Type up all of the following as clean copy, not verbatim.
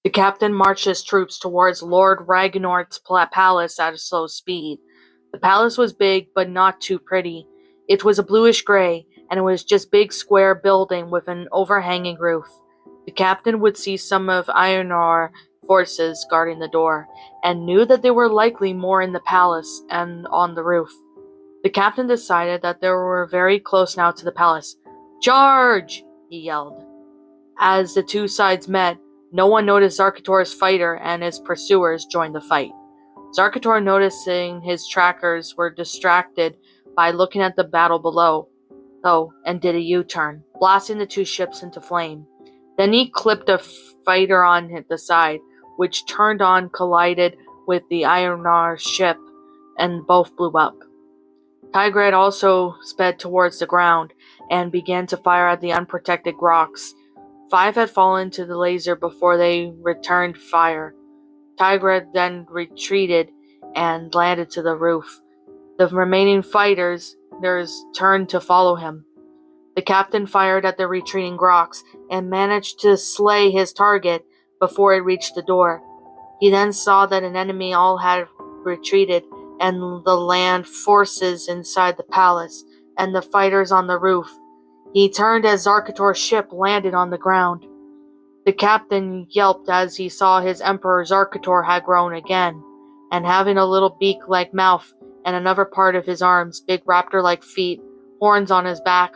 The captain marched his troops towards Lord Ragnort's palace at a slow speed. The palace was big, but not too pretty. It was a bluish-gray, and it was just a big square building with an overhanging roof. The captain would see some of Ironar's forces guarding the door, and knew that there were likely more in the palace and on the roof. The captain decided that they were very close now to the palace. "Charge!" he yelled. As the two sides met, no one noticed Zarkhator's fighter and his pursuers joined the fight. Zarkhator, noticing his trackers were distracted by looking at the battle below, and did a U-turn, blasting the two ships into flame. Then he clipped a fighter on the side, which turned on, collided with the Ironar ship, and both blew up. Tigred also sped towards the ground and began to fire at the unprotected Groks. 5 had fallen to the laser before they returned fire. Tigred then retreated and landed to the roof. The remaining fighters turned to follow him. The captain fired at the retreating Groks and managed to slay his target before it reached the door. He then saw that an enemy all had retreated, and the land forces inside the palace, and the fighters on the roof. He turned as Zarkhator's ship landed on the ground. The captain yelped as he saw his emperor Zarkhator had grown again, and having a little beak-like mouth and another part of his arms, big raptor-like feet, horns on his back.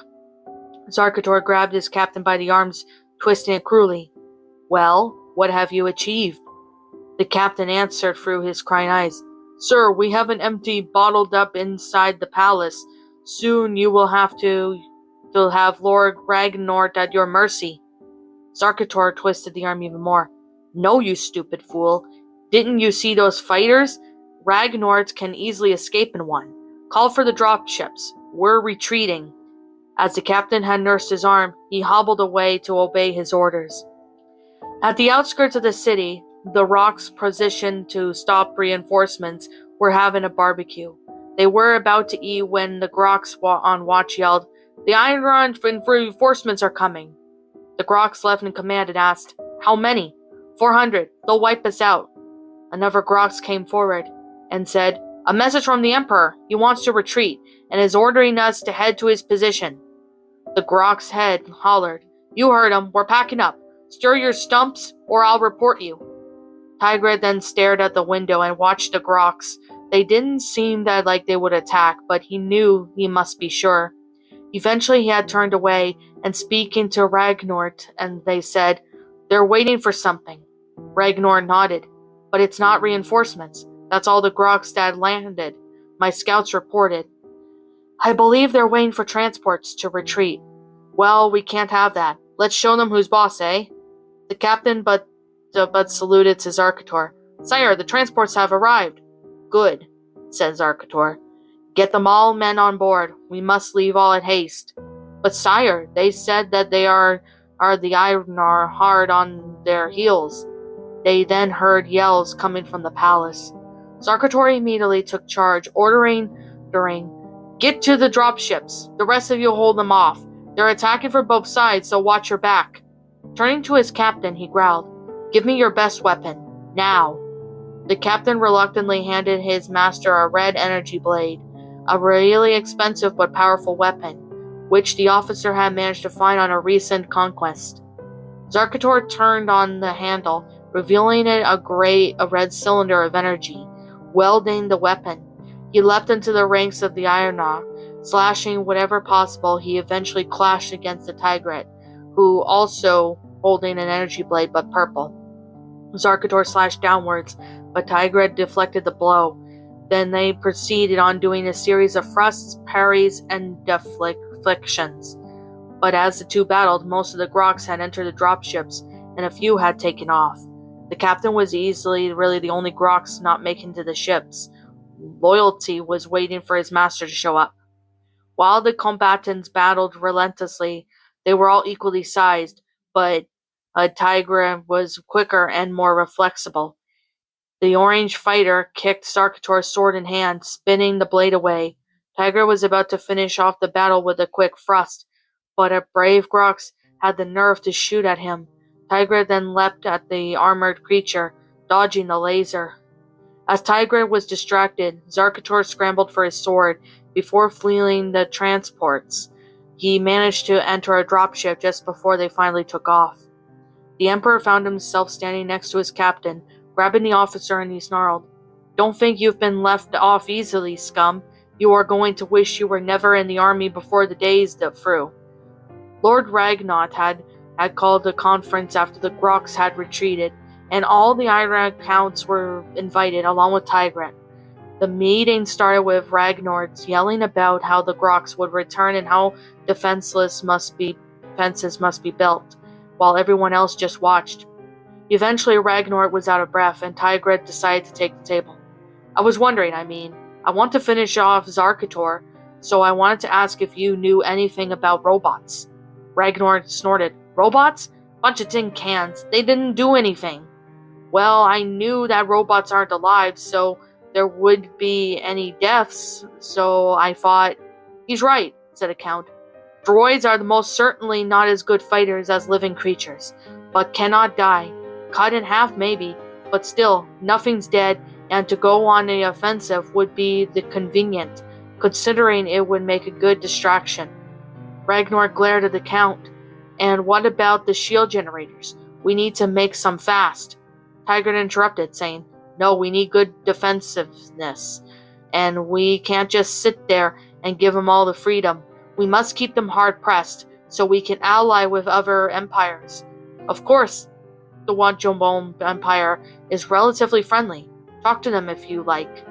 Zarkhator grabbed his captain by the arms, twisting it cruelly. "Well, what have you achieved?" The captain answered through his crying eyes. "Sir, we have an empty bottled up inside the palace. Soon you will have to have Lord Ragnort at your mercy." Zarkhator twisted the arm even more. "No, you stupid fool. Didn't you see those fighters? Ragnort can easily escape in one. Call for the dropships. We're retreating." As the captain had nursed his arm, he hobbled away to obey his orders. At the outskirts of the city, the Rocks, positioned to stop reinforcements, were having a barbecue. They were about to eat when the Groks on watch yelled, "The Iron reinforcements are coming." The Groks left in command and asked, "How many?" 400. They'll wipe us out." Another Groks came forward and said, "A message from the Emperor. He wants to retreat and is ordering us to head to his position." The Grok's head hollered, "You heard him. We're packing up. Stir your stumps or I'll report you." Tigred then stared at the window and watched the Groks. They didn't seem that like they would attack, but he knew he must be sure. Eventually he had turned away and speaking to Ragnort, and they said, "They're waiting for something." Ragnort nodded. "But it's not reinforcements. That's all the Groks that landed. My scouts reported." "I believe they're waiting for transports to retreat." "Well, we can't have that. Let's show them who's boss, eh?" The captain but saluted to Zarkhator. "Sire, the transports have arrived." "Good," said Zarkhator. "Get them all men on board. We must leave all in haste." "But sire, they said that they are the Ironar hard on their heels." They then heard yells coming from the palace. Zarkhator immediately took charge, ordering, "Get to the dropships. The rest of you hold them off. They're attacking from both sides, so watch your back." Turning to his captain, he growled, "Give me your best weapon. Now." The captain reluctantly handed his master a red energy blade, a really expensive but powerful weapon, which the officer had managed to find on a recent conquest. Zarkhator turned on the handle, revealing it a red cylinder of energy. Wielding the weapon, he leapt into the ranks of the Ironar, slashing whatever possible. He eventually clashed against the Tigret, who also holding an energy blade but purple. Zarkhator slashed downwards, but Tigred deflected the blow. Then they proceeded on doing a series of thrusts, parries, and deflections. But as the two battled, most of the Groks had entered the dropships, and a few had taken off. The captain was easily really the only Groks not making to the ships. Loyalty was waiting for his master to show up. While the combatants battled relentlessly, they were all equally sized, but a Tiger was quicker and more flexible. The orange fighter kicked Zarkhator's sword in hand, spinning the blade away. Tiger was about to finish off the battle with a quick thrust, but a brave Grox had the nerve to shoot at him. Tigrid then leapt at the armored creature, dodging the laser. As Tigrid was distracted, Zarkhator scrambled for his sword before fleeing the transports. He managed to enter a dropship just before they finally took off. The Emperor found himself standing next to his captain, grabbing the officer, and he snarled, "Don't think you've been left off easily, scum. You are going to wish you were never in the army before the days through." Lord Ragnar had called a conference after the Groks had retreated, and all the Iron counts were invited, along with Tigrid. The meeting started with Ragnar yelling about how the Groks would return and how defenses must be built, while everyone else just watched. Eventually, Ragnar was out of breath, and Tigrid decided to take the table. "I was wondering, I want to finish off Zarkhator, so I wanted to ask if you knew anything about robots." Ragnar snorted. "Robots? Bunch of tin cans. They didn't do anything." "Well, I knew that robots aren't alive, so there would be any deaths, so I thought—" "He's right," said a count. "Droids are most certainly not as good fighters as living creatures, but cannot die. Cut in half maybe, but still, nothing's dead, and to go on the offensive would be the convenient, considering it would make a good distraction." Ragnar glared at the count. "And what about the shield generators? We need to make some fast." Tigrid interrupted, saying, "No, we need good defensiveness, and we can't just sit there and give them all the freedom. We must keep them hard-pressed, so we can ally with other empires. Of course, the Wajomon Empire is relatively friendly. Talk to them if you like."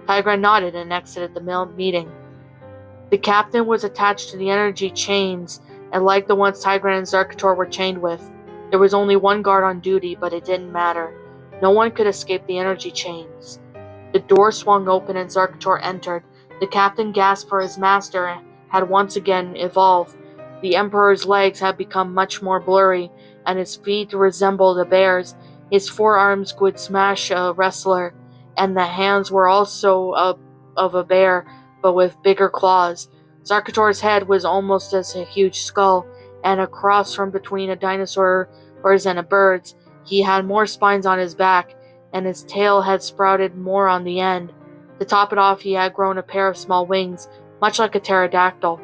Tigrid nodded and exited the meeting. The captain was attached to the energy chains, and like the ones Tigrid and Zarkhator were chained with. There was only one guard on duty, but it didn't matter. No one could escape the energy chains. The door swung open and Zarkhator entered. The captain gasped, for his master had once again evolved. The Emperor's legs had become much more blurry, and his feet resembled a bear's. His forearms could smash a wrestler, and the hands were also of a bear, but with bigger claws. Zarkhator's head was almost as a huge skull, and a cross from between a dinosaur's and a bird's. He had more spines on his back, and his tail had sprouted more on the end. To top it off, he had grown a pair of small wings, much like a pterodactyl.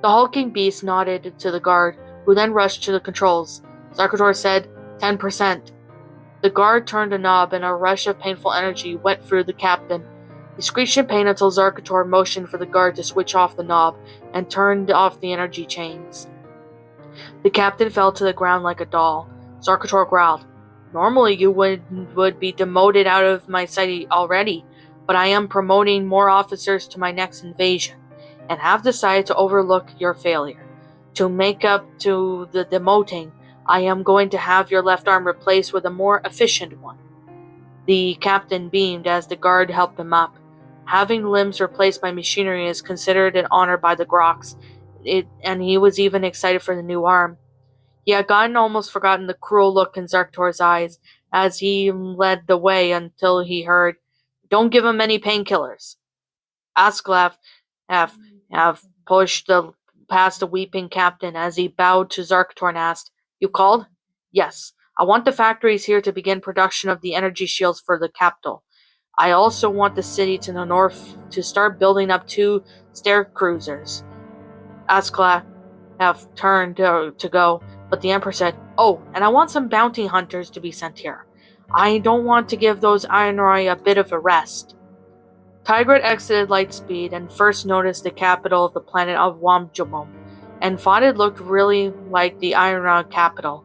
The hulking beast nodded to the guard, who then rushed to the controls. Zarkhator said, 10%. The guard turned a knob, and a rush of painful energy went through the captain. He screeched in pain until Zarkhator motioned for the guard to switch off the knob and turned off the energy chains. The captain fell to the ground like a doll. Zarkhator growled, "Normally you would be demoted out of my sight already, but I am promoting more officers to my next invasion, and have decided to overlook your failure. To make up to the demoting, I am going to have your left arm replaced with a more efficient one." The captain beamed as the guard helped him up. Having limbs replaced by machinery is considered an honor by the Groks, and he was even excited for the new arm. He had almost forgotten the cruel look in Zarkhator's eyes as he led the way until he heard, "Don't give him any painkillers." Asklaf have pushed past the weeping captain as he bowed to Zarkhator and asked, "You called?" "Yes. I want the factories here to begin production of the energy shields for the capital. I also want the city to the north to start building up 2 stair cruisers." Asklaf turned to go, but the Emperor said, "Oh, and I want some bounty hunters to be sent here. I don't want to give those Ironoi a bit of a rest." Tigrid exited Lightspeed and first noticed the capital of the planet of Wamjomon, and thought it looked really like the Iron capital.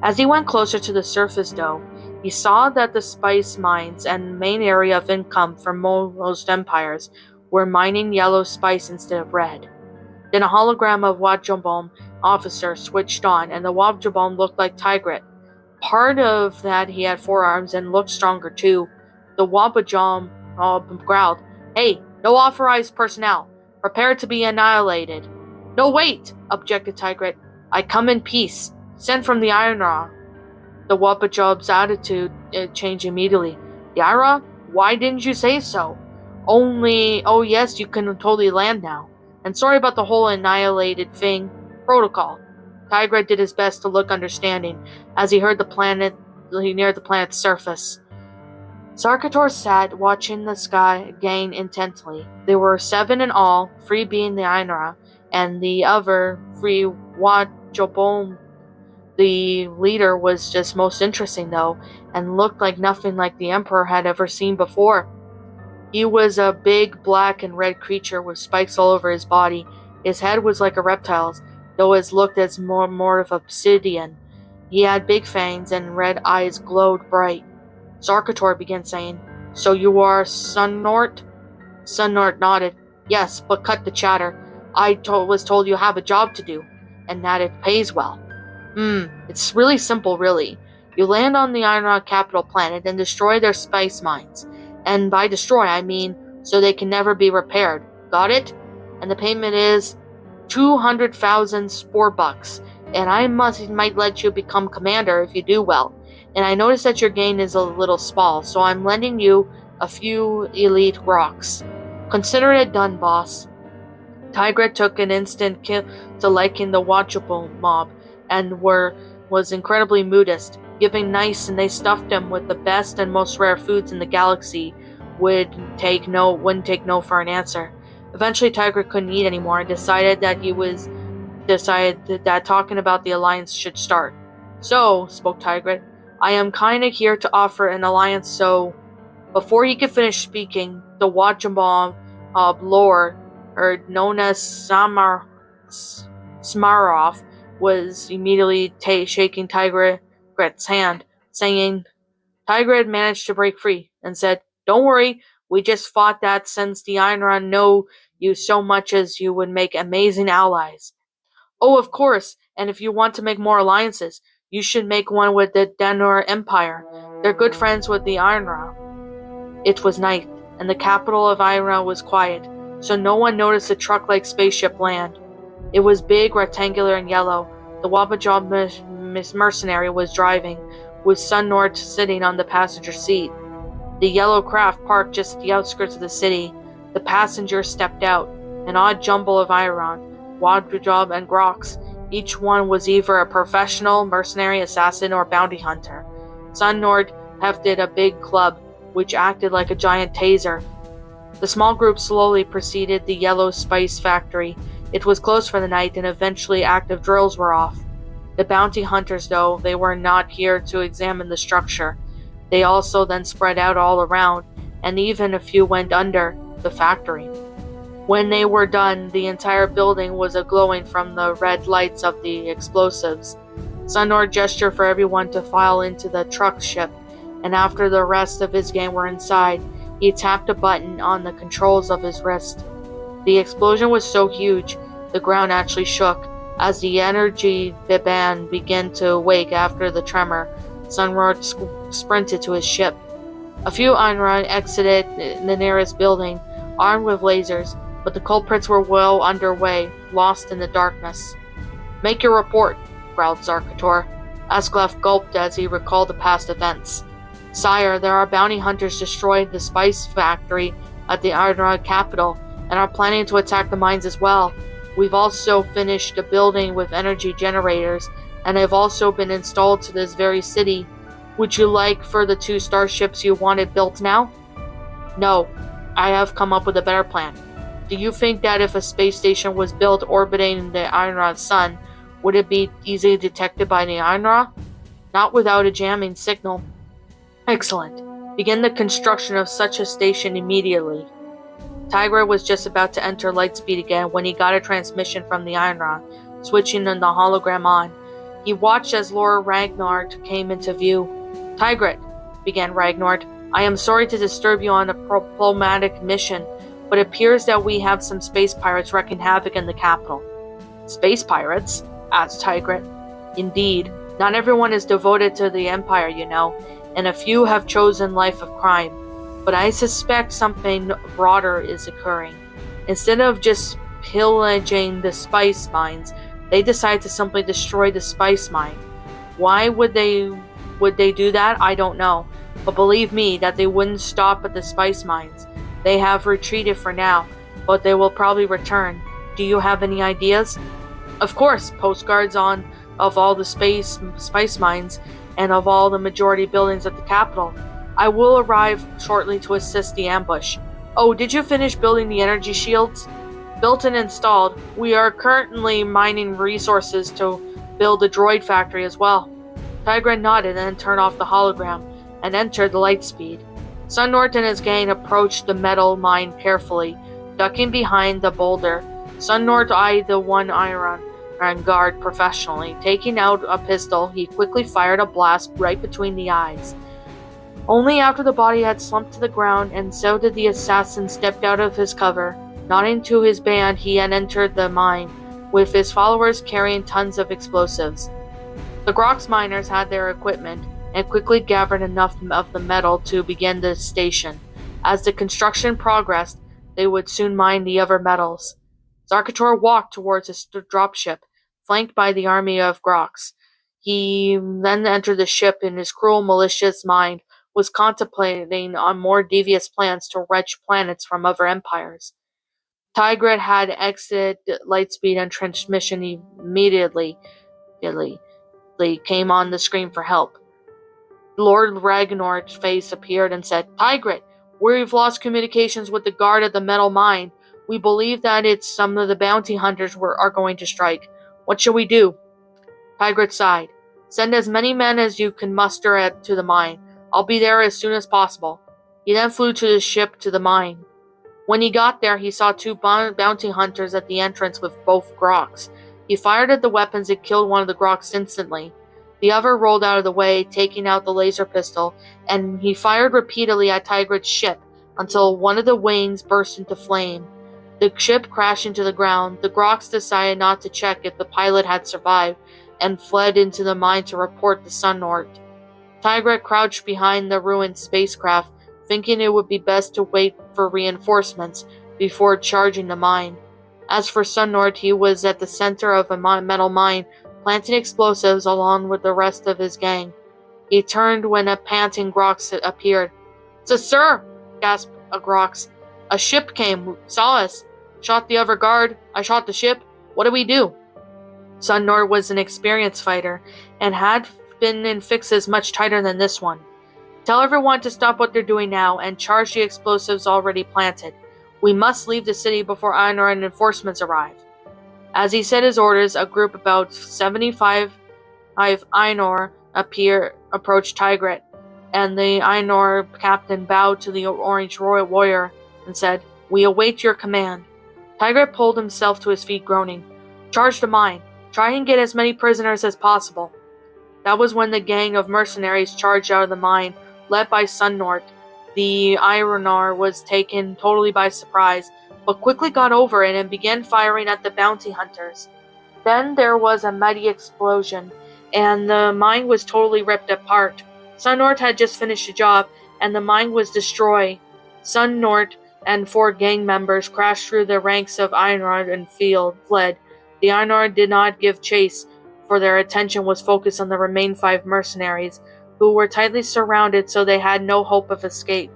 As he went closer to the surface, though, he saw that the spice mines and main area of income for most empires were mining yellow spice instead of red. Then a hologram of Wajomon officer switched on, and the Wajomon looked like Tigrid. Part of that he had 4 arms and looked stronger too. The Wajomon growled, "Hey, no authorized personnel. Prepare to be annihilated." "No, wait," objected Tigrid. "I come in peace. Sent from the Iron." The Wapajob's attitude changed immediately. "The Iron? Why didn't you say so?" Oh yes, you can totally land now. And sorry about the whole annihilated thing. Protocol." Tigret did his best to look understanding as he neared the planet's surface. Zarkhator sat, watching the sky gain intently. There were 7 in all, 3 being the Ainra, and the other 3 Wajobom. The leader was just most interesting, though, and looked like nothing like the Emperor had ever seen before. He was a big black and red creature with spikes all over his body. His head was like a reptile's, though it looked as more of obsidian. He had big fangs and red eyes glowed bright. Zarkhator began saying, "So you are Sunnort?" Sunnort nodded. "Yes, but cut the chatter. I was told you have a job to do, and that it pays well." It's really simple, really. You land on the Iron capital planet and destroy their spice mines. And by destroy, I mean so they can never be repaired. Got it? And the payment is 200,000 Spore bucks, and I might let you become commander if you do well. And I notice that your gain is a little small, so I'm lending you a few elite rocks. Consider it done, boss. Tigret took an instant kill to liking the Wachopo mob, and was incredibly moodist, giving nice, and they stuffed him with the best and most rare foods in the galaxy. Wouldn't take no for an answer. Eventually, Tigret couldn't eat anymore and decided that talking about the alliance should start. "So," spoke Tigret, "I am kinda here to offer an alliance, so..." Before he could finish speaking, the Wajambom lord, known as Smarov, was immediately shaking Tigret's hand, saying, Tigret managed to break free, and said, "Don't worry, we just fought that since the Ainra know you so much as you would make amazing allies." "Oh, of course, and if you want to make more alliances, you should make one with the Danur Empire. They're good friends with the Ainra." It was night, and the capital of Ainra was quiet, so no one noticed a truck-like spaceship land. It was big, rectangular, and yellow. The Wabajab mercenary was driving, with Sunnort sitting on the passenger seat. The yellow craft parked just at the outskirts of the city. The passengers stepped out, an odd jumble of Iron, Wabajab, and Grox. Each one was either a professional, mercenary, assassin, or bounty hunter. Sunnort hefted a big club, which acted like a giant taser. The small group slowly preceded the yellow spice factory. It was closed for the night, and eventually active drills were off. The bounty hunters, though, they were not here to examine the structure. They also then spread out all around, and even a few went under the factory. When they were done, the entire building was glowing from the red lights of the explosives. Sunnort gestured for everyone to file into the truck ship, and after the rest of his gang were inside, he tapped a button on the controls of his wrist. The explosion was so huge, the ground actually shook. As the energy band began to wake after the tremor, Sunnort sprinted to his ship. A few Einrun exited the nearest building, armed with lasers, but the culprits were well underway, lost in the darkness. "Make your report," growled Zarkhator. Asklef gulped as he recalled the past events. "Sire, there are bounty hunters destroyed the spice factory at the Arnra capital, and are planning to attack the mines as well. We've also finished a building with energy generators, and have also been installed to this very city. Would you like for the 2 starships you wanted built now?" "No, I have come up with a better plan. Do you think that if a space station was built orbiting the Ainra sun, would it be easily detected by the Ainra? Not without a jamming signal." "Excellent. Begin the construction of such a station immediately." Tigret was just about to enter lightspeed again when he got a transmission from the Ainra, switching the hologram on. He watched as Lord Ragnard came into view. "Tigret," began Ragnard, "I am sorry to disturb you on a diplomatic mission, but it appears that we have some space pirates wreaking havoc in the capital." "Space pirates?" asked Tigret. "Indeed. Not everyone is devoted to the Empire, you know, and a few have chosen life of crime. But I suspect something broader is occurring. Instead of just pillaging the spice mines, they decide to simply destroy the spice mine. Why would they do that? I don't know. But believe me that they wouldn't stop at the spice mines. They have retreated for now, but they will probably return. Do you have any ideas?" "Of course, postcards on of all the spice mines and of all the majority buildings at the capital. I will arrive shortly to assist the ambush. Oh, did you finish building the energy shields? Built and installed. We are currently mining resources to build a droid factory as well. Tigra nodded and then turned off the hologram and entered the lightspeed. Sunnort and his gang approached the metal mine carefully, ducking behind the boulder. Sunnort eyed the one iron guard professionally. Taking out a pistol, he quickly fired a blast right between the eyes. Only after the body had slumped to the ground, and so did the assassin, stepped out of his cover. Nodding to his band, he had entered the mine, with his followers carrying tons of explosives. The Grox miners had their equipment, and quickly gathered enough of the metal to begin the station. As the construction progressed, they would soon mine the other metals. Zarkhator walked towards his dropship, flanked by the army of Grox. He then entered the ship in his cruel, malicious mind, was contemplating on more devious plans to wrench planets from other empires. Tigret had exited lightspeed and transmission immediately. Came on the screen for help. Lord Ragnor's face appeared and said, Tigret, we've lost communications with the guard at the metal mine. We believe that it's some of the bounty hunters are going to strike. What shall we do? Tigret sighed. Send as many men as you can muster to the mine. I'll be there as soon as possible. He then flew to the ship to the mine. When he got there, he saw two bounty hunters at the entrance with both Grox. He fired at the weapons and killed one of the Grox instantly. The other rolled out of the way, taking out the laser pistol, and he fired repeatedly at Tigret's ship until one of the wings burst into flame. The ship crashed into the ground. The Grox decided not to check if the pilot had survived and fled into the mine to report the Sunnort. Tigret crouched behind the ruined spacecraft, thinking it would be best to wait for reinforcements before charging the mine. As for Sunnort, he was at the center of a metal mine, planting explosives along with the rest of his gang. He turned when a panting Grox appeared. Sir, gasped a Grox. A ship came, saw us. Shot the other guard. I shot the ship. What do we do? Sunnort was an experienced fighter, and had been in fixes much tighter than this one. Tell everyone to stop what they're doing now, and charge the explosives already planted. We must leave the city before Einor and reinforcements arrive. As he said his orders, a group about 75 Einor approached Tigret, and the Einor captain bowed to the orange royal warrior and said, We await your command. Tigret pulled himself to his feet, groaning. Charge the mine. Try and get as many prisoners as possible. That was when the gang of mercenaries charged out of the mine, led by Sunnort. The Ironar was taken totally by surprise, but quickly got over it and began firing at the bounty hunters. Then there was a mighty explosion, and the mine was totally ripped apart. Sunnort had just finished the job, and the mine was destroyed. Sunnort and 4 gang members crashed through the ranks of Einrod and fled. The Einrod did not give chase, for their attention was focused on the remaining 5 mercenaries, who were tightly surrounded so they had no hope of escape.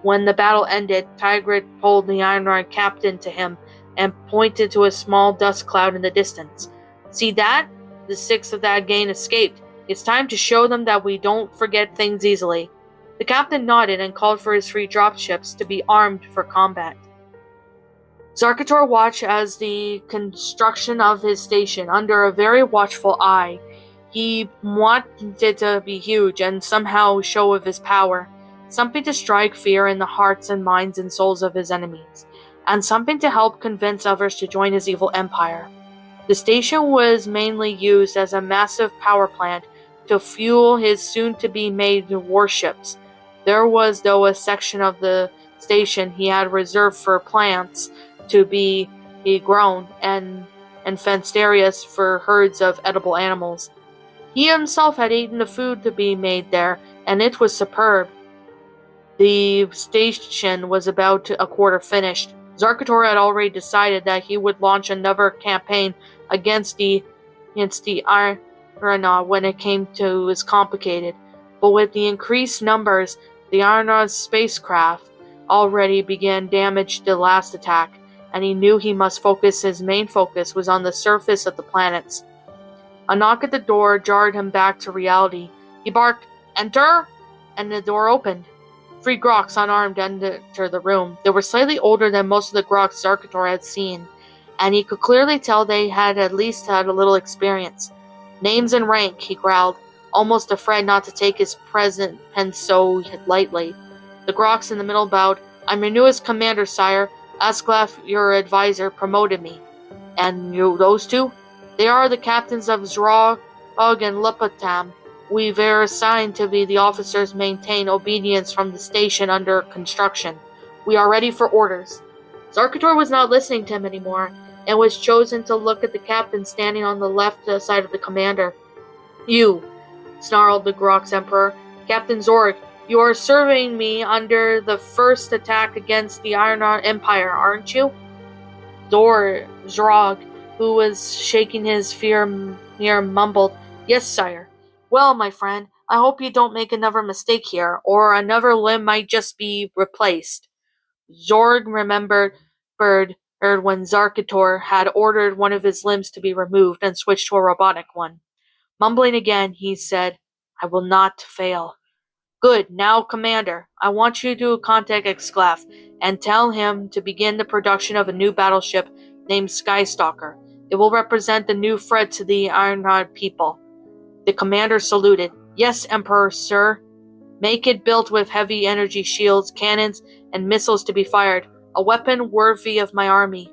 When the battle ended, Tigret pulled the Einrod captain to him and pointed to a small dust cloud in the distance. See that? The 6 of that gang escaped. It's time to show them that we don't forget things easily. The captain nodded and called for his 3 dropships to be armed for combat. Zarkhator watched as the construction of his station under a very watchful eye. He wanted it to be huge and somehow show of his power, something to strike fear in the hearts and minds and souls of his enemies, and something to help convince others to join his evil empire. The station was mainly used as a massive power plant to fuel his soon-to-be-made warships. There was, though, a section of the station he had reserved for plants to be grown and fenced areas for herds of edible animals. He himself had eaten the food to be made there, and it was superb. The station was about a quarter finished. Zarkhator had already decided that he would launch another campaign against the Irana when it came to as complicated, but with the increased numbers, the Irana's spacecraft already began damage the last attack, and he knew he must focus. His main focus was on the surface of the planets. A knock at the door jarred him back to reality. He barked, "Enter!" and the door opened. 3 Groks unarmed entered the room. They were slightly older than most of the Groks Zarkhator had seen, and he could clearly tell they had at least had a little experience. "Names and rank," he growled, almost afraid not to take his present pen so lightly. The Groks in the middle bowed. "I'm your newest commander, sire. Asklaf, your advisor, promoted me." "And you, those two?" "They are the captains of Zrog and Lupatam. We were assigned to be the officers maintain obedience from the station under construction. We are ready for orders." Zarkhator was not listening to him anymore, and was chosen to look at the captain standing on the left side of the commander. "You," snarled the Grok's Emperor, "Captain Zorg, you are serving me under the first attack against the Iron Empire, aren't you?" Zrog, who was shaking his fear, mumbled, "Yes, sire." "Well, my friend, I hope you don't make another mistake here, or another limb might just be replaced." Zorg remembered when Zarkhator had ordered one of his limbs to be removed and switched to a robotic one. Mumbling again, he said, "I will not fail." "Good. Now, Commander, I want you to contact Exclaf and tell him to begin the production of a new battleship named Skystalker. It will represent the new threat to the Ironrod people." The commander saluted. "Yes, Emperor, sir." "Make it built with heavy energy shields, cannons, and missiles to be fired. A weapon worthy of my army."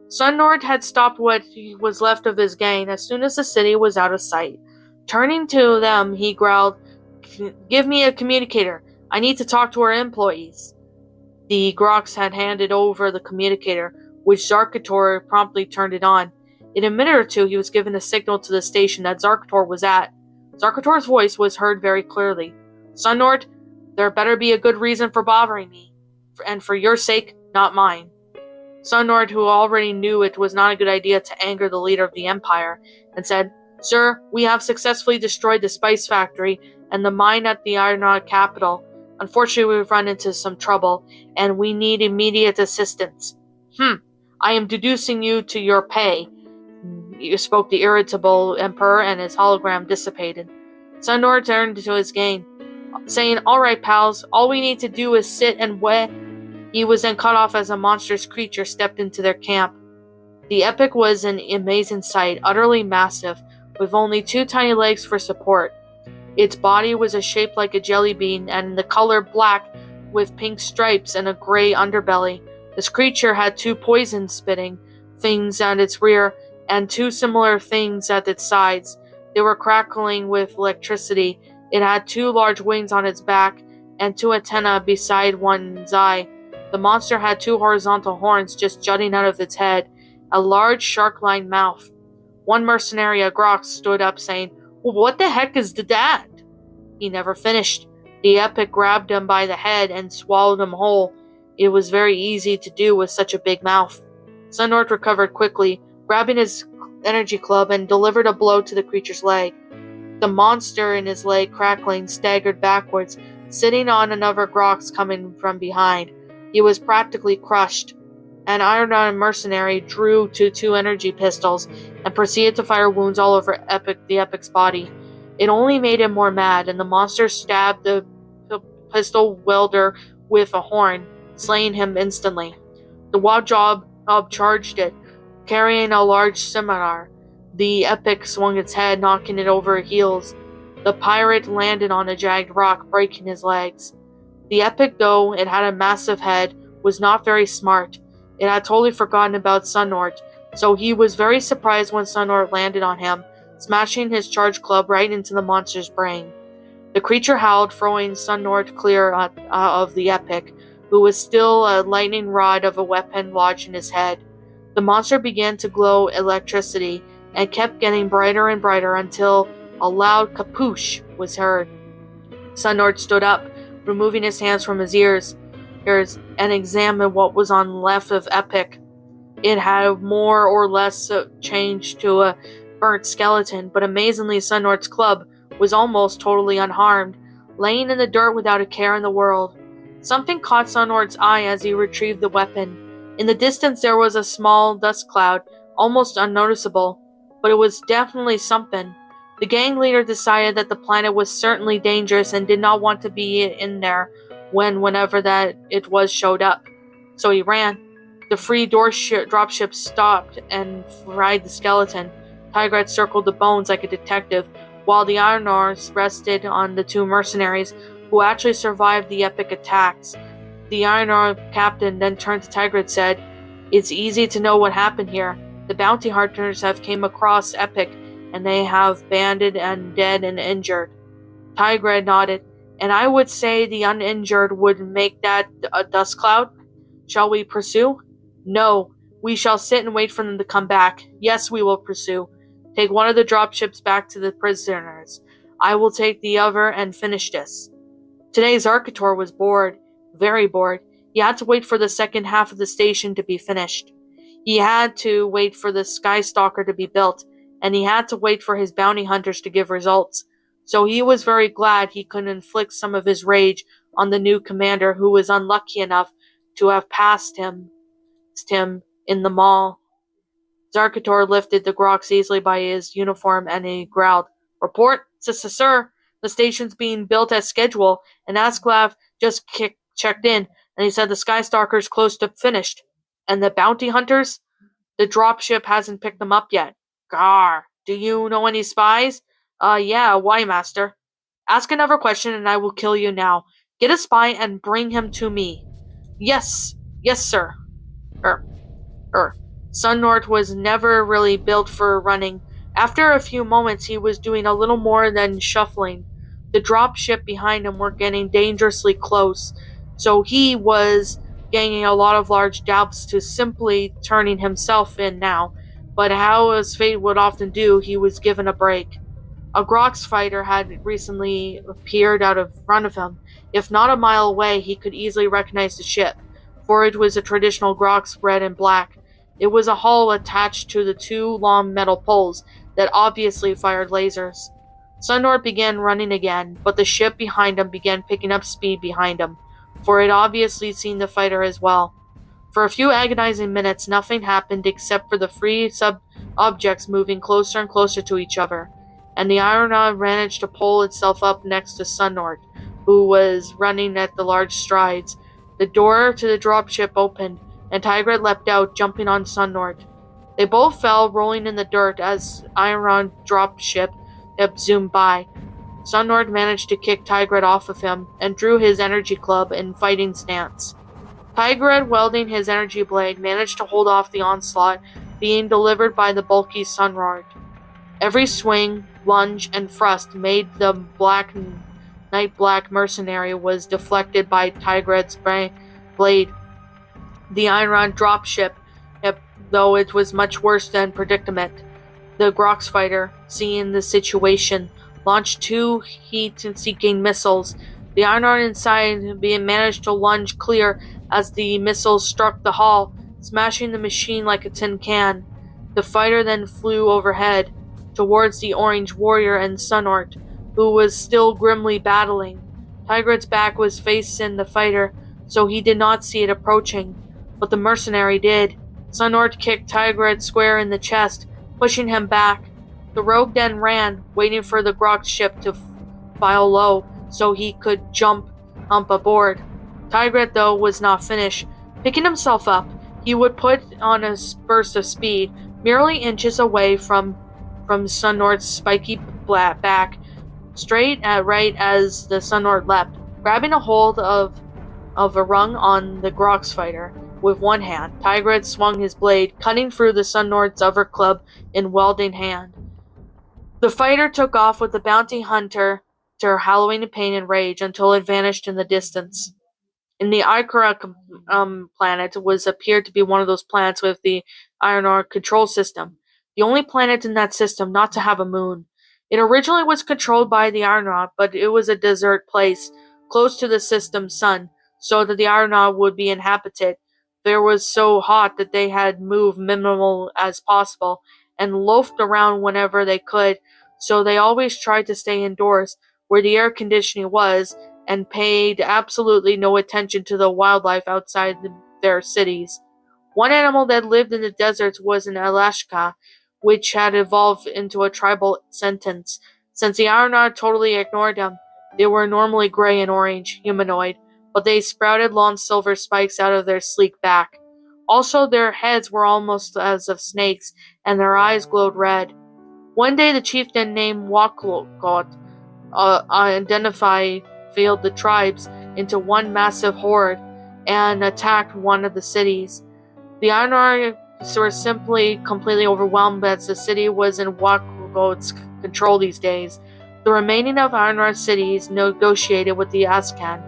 Sunnord had stopped what was left of his gang as soon as the city was out of sight. Turning to them, he growled, "Give me a communicator. I need to talk to our employees." The Groks had handed over the communicator, which Zarkhator promptly turned it on. In a minute or two, he was given a signal to the station that Zarkhator was at. Zarkhator's voice was heard very clearly. "Sunnord, there better be a good reason for bothering me, and for your sake, not mine." Sunnord, who already knew it was not a good idea to anger the leader of the Empire, and said, "Sir, we have successfully destroyed the spice factory and the mine at the Ironrod capital. Unfortunately, we've run into some trouble, and we need immediate assistance." "I am deducing you to your pay," spoke the irritable Emperor, and his hologram dissipated. Sunnord turned to his gang, saying, "All right, pals, all we need to do is sit and wait." He was then cut off as a monstrous creature stepped into their camp. The Epic was an amazing sight, utterly massive, with only 2 tiny legs for support. Its body was a shape like a jelly bean, and the color black with pink stripes and a gray underbelly. This creature had 2 poison-spitting things at its rear, and 2 similar things at its sides. They were crackling with electricity. It had 2 large wings on its back, and 2 antennae beside one's eye. The monster had 2 horizontal horns just jutting out of its head, a large shark-lined mouth. One mercenary, a Grok, stood up saying, "Well, what the heck is that?" He never finished. The Epic grabbed him by the head and swallowed him whole. It was very easy to do with such a big mouth. Sunnord recovered quickly, grabbing his energy club and delivered a blow to the creature's leg. The monster in his leg, crackling, staggered backwards, sitting on another Grox coming from behind. He was practically crushed. An Iron mercenary drew 2 energy pistols and proceeded to fire wounds all over the Epic's body. It only made him more mad, and the monster stabbed the pistol wielder with a horn, slaying him instantly. The Wabjob charged it, carrying a large scimitar. The Epic swung its head, knocking it over heels. The pirate landed on a jagged rock, breaking his legs. The Epic, though it had a massive head, was not very smart. It had totally forgotten about Sunnord, so he was very surprised when Sunnord landed on him, smashing his charge club right into the monster's brain. The creature howled, throwing Sunnord clear of the Epic, who was still a lightning rod of a weapon lodged in his head. The monster began to glow electricity and kept getting brighter and brighter until a loud kapoosh was heard. Sunnord stood up, removing his hands from his ears, and examined what was on the left of Epic. It had more or less changed to a burnt skeleton, but amazingly Sunnord's club was almost totally unharmed, laying in the dirt without a care in the world. Something caught Sunnord's eye as he retrieved the weapon. In the distance there was a small dust cloud, almost unnoticeable. but it was definitely something. The gang leader decided that the planet was certainly dangerous and did not want to be in there whenever that it was showed up. So he ran. The free dropship stopped and fried the skeleton. Tigrat circled the bones like a detective, while the Iron Arms rested on the two mercenaries who actually survived the epic attacks. The Iron Arm captain then turned to Tigrat and said, "It's easy to know what happened here. The bounty hunters have came across Epic, and they have banded and dead and injured." Tigray nodded. "And I would say the uninjured would make that a dust cloud. Shall we pursue?" "No, we shall sit and wait for them to come back. Yes, we will pursue. Take one of the dropships back to the prisoners. I will take the other and finish this." Today Zarkhator was bored, very bored. He had to wait for the second half of the station to be finished. He had to wait for the Skystalker to be built, and he had to wait for his bounty hunters to give results. So he was very glad he could inflict some of his rage on the new commander who was unlucky enough to have passed him in the mall. Zarkhator lifted the Grox easily by his uniform and he growled, "Report, sir. The station's being built as scheduled, and Asclav just checked in, and he said the Skystalker's close to finished. And the bounty hunters? The dropship hasn't picked them up yet." "Gar, do you know any spies?" Yeah, why, master?" "Ask another question and I will kill you now. Get a spy and bring him to me." Yes, sir." Er, Sunnort was never really built for running. After a few moments, he was doing a little more than shuffling. The dropship behind him were getting dangerously close, so he was gaining a lot of large doubts to simply turning himself in now. But how as fate would often do, he was given a break. A Grox fighter had recently appeared out of front of him. If not a mile away, he could easily recognize the ship, for it was a traditional Grox red and black. It was a hull attached to the two long metal poles that obviously fired lasers. Sundort began running again, but the ship behind him began picking up speed behind him, for it obviously seen the fighter as well. For a few agonizing minutes, nothing happened except for the free sub-objects moving closer and closer to each other, and the Ironaut managed to pull itself up next to Sunnort, who was running at the large strides. The door to the dropship opened, and Tigret leapt out, jumping on Sunnort. They both fell, rolling in the dirt as Iron dropship zoomed by. Sunnort managed to kick Tigret off of him and drew his energy club in fighting stance. Tigred, wielding his energy blade, managed to hold off the onslaught being delivered by the bulky Sunrod. Every swing, lunge, and thrust made the night black mercenary was deflected by Tigred's blade. The Iron dropship, though it was much worse than predicament. The Grox fighter, seeing the situation, launched two heat-seeking missiles. The Iron inside managed to lunge clear as the missiles struck the hull, smashing the machine like a tin can. The fighter then flew overhead, towards the Orange Warrior and Sunort, who was still grimly battling. Tigret's back was facing the fighter, so he did not see it approaching, but the mercenary did. Sunort kicked Tigret square in the chest, pushing him back. The rogue then ran, waiting for the Grox ship to file low so he could jump aboard. Tigret, though, was not finished. Picking himself up, he would put on a burst of speed, merely inches away from Sunnort's spiky back, straight at right as the Sunnort leapt, grabbing a hold of a rung on the Grox fighter. With one hand, Tigret swung his blade, cutting through the Sunnort's other club in welding hand. The fighter took off with the bounty hunter howling in pain and rage until it vanished in the distance. In the Ikara planet was appeared to be one of those planets with the Iron Ore control system, the only planet in that system not to have a moon. It originally was controlled by the Iron, but it was a desert place, close to the system's sun, so that the Iron would be inhabited. There was so hot that they had moved minimal as possible, and loafed around whenever they could, so they always tried to stay indoors, where the air conditioning was, and paid absolutely no attention to the wildlife outside their cities. One animal that lived in the deserts was an Alashka, which had evolved into a tribal sentence. Since the Ironod totally ignored them, they were normally gray and orange, humanoid, but they sprouted long silver spikes out of their sleek back. Also, their heads were almost as of snakes, and their eyes glowed red. One day, the chieftain named Waklokot identified the tribes into one massive horde and attacked one of the cities. The Ironards were simply completely overwhelmed as the city was in Waklokot's control these days. The remaining of Ironard cities negotiated with the Ascan,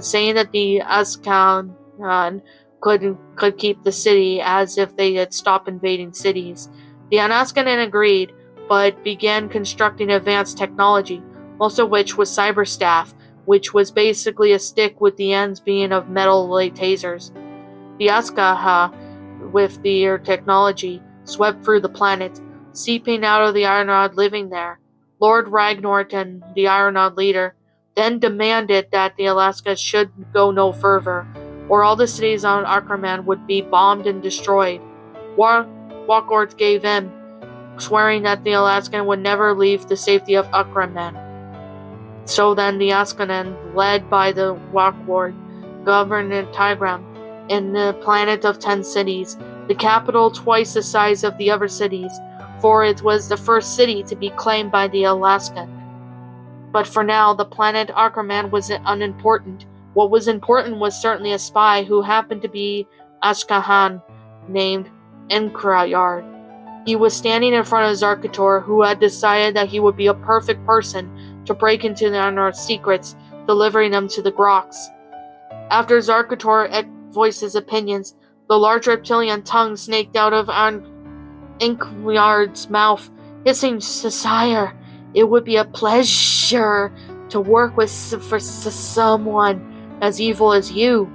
saying that the Ascan could keep the city as if they had stopped invading cities. The Anascan agreed, but began constructing advanced technology, most of which was cyberstaff, which was basically a stick with the ends being of metal tasers. The Askaha, with their technology, swept through the planet, seeping out of the Ironod living there. Lord Ragnort and the Ironod leader then demanded that the Alaska should go no further, or all the cities on Ackerman would be bombed and destroyed. Walkort gave in, swearing that the Alaskan would never leave the safety of Ackerman. So then the Askanen, led by the Walkort, governed Tigram in the planet of 10 cities, the capital twice the size of the other cities, for it was the first city to be claimed by the Alaskan. But for now, the planet Ackerman was unimportant. What was important was certainly a spy who happened to be Ashkahan, named Enkrayard. He was standing in front of Zarkhator, who had decided that he would be a perfect person to break into the Unearthed secrets, delivering them to the Groks. After Zarkhator voiced his opinions, the large reptilian tongue snaked out of Enkrayard's mouth, hissing, "Sire, it would be a pleasure to work for someone as evil as you."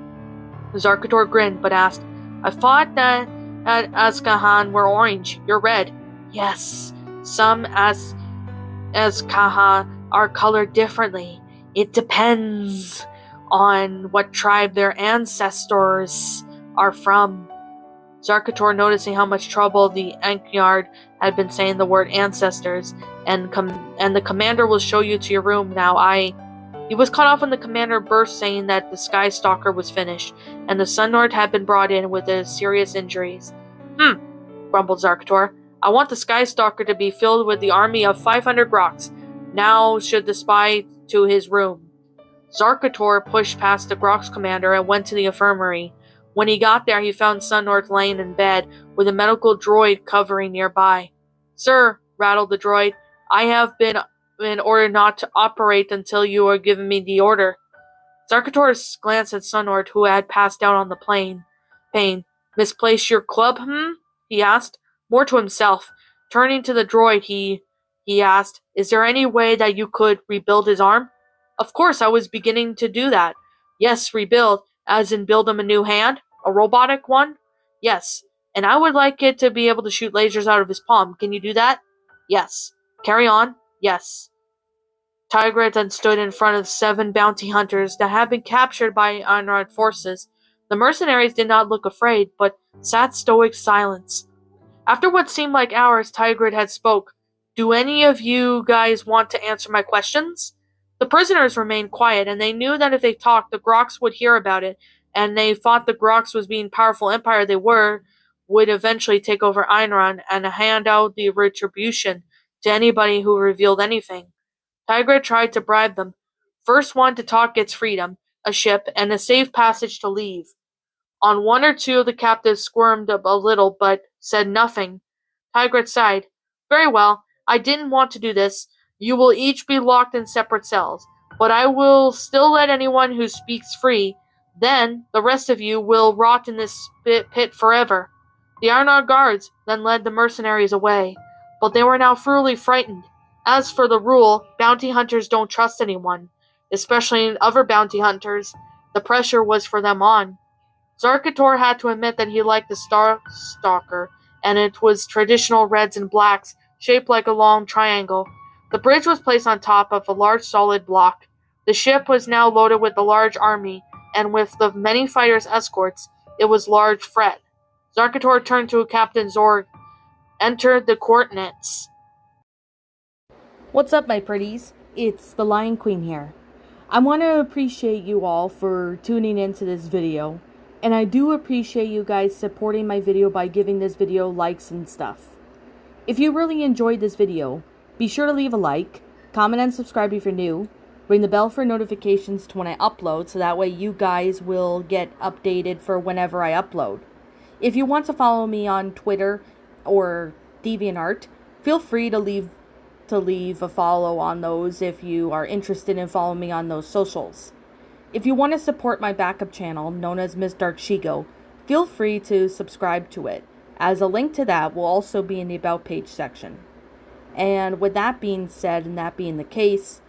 Zarkhator grinned, but asked, "I thought that Askahan were orange. You're red." "Yes, some Askaha are colored differently. It depends on what tribe their ancestors are from." Zarkhator, noticing how much trouble the Ankyard had been saying the word ancestors, and the commander will show you to your room now. He was cut off when the commander burst, saying that the Sky Stalker was finished, and the Sun Lord had been brought in with serious injuries. Grumbled Zarkhator. "I want the Sky Stalker to be filled with the army of 500 Groks. Now should the spy to his room." Zarkhator pushed past the Groks commander and went to the infirmary. When he got there, he found Sun Lord laying in bed, with a medical droid covering nearby. "Sir," rattled the droid, "I have been ordered not to operate until you are giving me the order." Zarkhator glanced at Sun Lord, who had passed out on the pain. "Misplaced your club, he asked, more to himself. Turning to the droid, he asked, "Is there any way that you could rebuild his arm?" "Of course, I was beginning to do that." "Yes, rebuild, as in build him a new hand? A robotic one?" "Yes, and I would like it to be able to shoot lasers out of his palm. Can you do that?" "Yes." "Carry on." "Yes." Tigret then stood in front of 7 bounty hunters that had been captured by Einrad forces. The mercenaries did not look afraid, but sat stoic silence. After what seemed like hours, Tigret had spoke. "Do any of you guys want to answer my questions?" The prisoners remained quiet, and they knew that if they talked, the Groks would hear about it, and they thought the Groks, was being powerful empire they would eventually take over Einran and hand out the retribution to anybody who revealed anything. Tigret tried to bribe them. First one to talk gets freedom, a ship, and a safe passage to leave. On one or two of the captives squirmed a little, but said nothing. Tigret sighed. "Very well, I didn't want to do this. You will each be locked in separate cells, but I will still let anyone who speaks free. Then, the rest of you will rot in this pit forever." The Arnar guards then led the mercenaries away, but they were now thoroughly frightened. As for the rule, bounty hunters don't trust anyone, especially other bounty hunters. The pressure was for them on. Zarkhator had to admit that he liked the Star Stalker, and it was traditional reds and blacks, shaped like a long triangle. The bridge was placed on top of a large solid block. The ship was now loaded with a large army, and with the many fighters escorts, it was large fret. Zarkhator turned to Captain Zorg Enter the coordinates. What's up, my pretties? It's the Lion Queen here. I want to appreciate you all for tuning into this video, and I do appreciate you guys supporting my video by giving this video likes and stuff. If you really enjoyed this video, be sure to leave a like, comment and subscribe if you're new, ring the bell for notifications to when I upload so that way you guys will get updated for whenever I upload. If you want to follow me on Twitter or DeviantArt, feel free to leave a follow on those if you are interested in following me on those socials. If you want to support my backup channel, known as Ms. Dark Shigo, feel free to subscribe to it, as a link to that will also be in the About page section. And with that being said, and that being the case,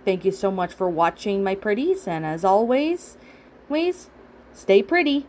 thank you so much for watching, my pretties, and as always, please stay pretty.